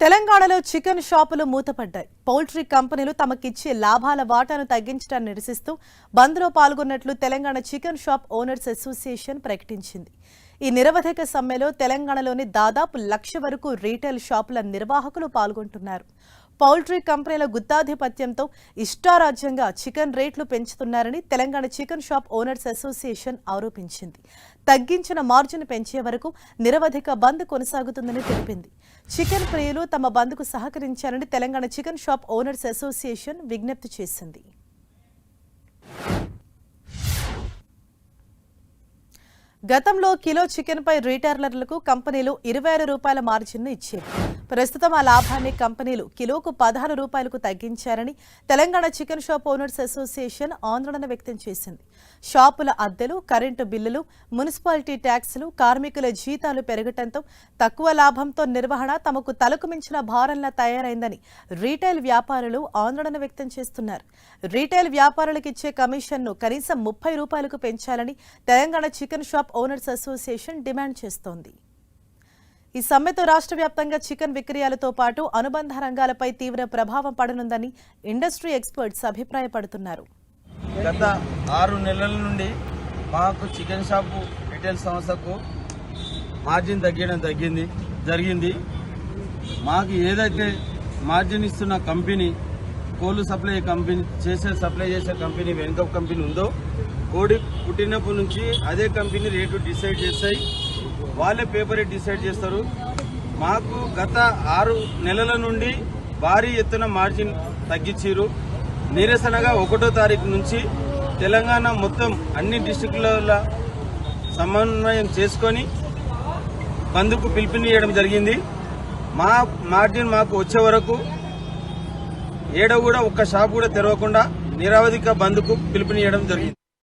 తెలంగాణలో చికెన్ షాపులు మూతపడ్డాయి. పౌల్ట్రీ కంపెనీలు తమకిచ్చే లాభాల వాటాను తగ్గించడాన్ని నిరసిస్తూ బంద్లో పాల్గొన్నట్లు Telangana chicken shop owners association ప్రకటించింది. ఈ నిరవధిక సమ్మెలో తెలంగాణలోని దాదాపు 1,00,000 వరకు రీటైల్ షాపుల నిర్వాహకులు పాల్గొంటున్నారు. పౌల్ట్రీ కంపెనీల గుత్తాధిపత్యంతో ఇష్టారాజ్యంగా చికెన్ రేట్లు పెంచుతున్నారని Telangana chicken shop owners association ఆరోపించింది. తగ్గించిన మార్జిన్ పెంచే వరకు నిరవధిక బంద్ కొనసాగుతుందని తెలిపింది. చికెన్ ప్రియులు తమ బంద్కు సహకరించాలని Telangana chicken shop owners association విజ్ఞప్తి చేసింది. గతంలో కిలో చికెన్ పై రీటైలర్లకు కంపెనీలు 26 రూపాయల మార్జిన్ను ఇచ్చేవి. ప్రస్తుతం ఆ లాభాన్ని కంపెనీలు కిలోకు 16 రూపాయలకు తగ్గించారని Telangana chicken shop owners association ఆందోళన వ్యక్తం చేసింది. షాపుల అద్దెలు, కరెంటు బిల్లులు, మున్సిపాలిటీ ట్యాక్సులు, కార్మికుల జీతాలు పెరగటంతో తక్కువ లాభంతో నిర్వహణ తమకు తలకు మించిన భారంలా తయారైందని రీటైల్ వ్యాపారులు ఆందోళన వ్యక్తం చేస్తున్నారు. రీటైల్ వ్యాపారులకు ఇచ్చే కమిషన్ను కనీసం 30 రూపాయలకు పెంచాలని Telangana chicken shop owners association demand చేస్తోంది. ఈ సమ్మెతో రాష్ట్ర వ్యాప్తంగా చికెన్ విక్రయాలతో పాటు అనుబంధ రంగాలపై తీవ్ర ప్రభావం పడనుందని ఇండస్ట్రీ ఎక్స్పర్ట్స్ అభిప్రాయపడుతున్నారు. గత 6 నెలల నుండి మాకు చికెన్ షాపు రిటైల్ సంస్థకు మార్జిన్ తగ్గడం జరిగింది. మాకు ఏదైతే మార్జిన్ ఇస్తున్న కంపెనీ కోళ్ళు సప్లై చేసే కంపెనీ వెనుక కంపెనీ ఉందో, కోడి పుట్టినప్పటి నుంచి అదే కంపెనీ రేటు డిసైడ్ చేస్తాయి. వాళ్ళే పేపర్ డిసైడ్ చేస్తారు. మాకు గత 6 నెలల నుండి భారీ ఎత్తున మార్జిన్ తగ్గించారు. నిరసనగా 1వ తారీఖు నుంచి తెలంగాణ మొత్తం అన్ని డిస్ట్రిక్టుల సమన్వయం చేసుకొని బంద్కు పిలుపునియడం జరిగింది. మా మార్జిన్ మాకు వచ్చే వరకు ఏడ కూడా ఒక్క షాప్ కూడా తెరవకుండా నిరవధిక బంద్కు పిలుపునియడం జరిగింది.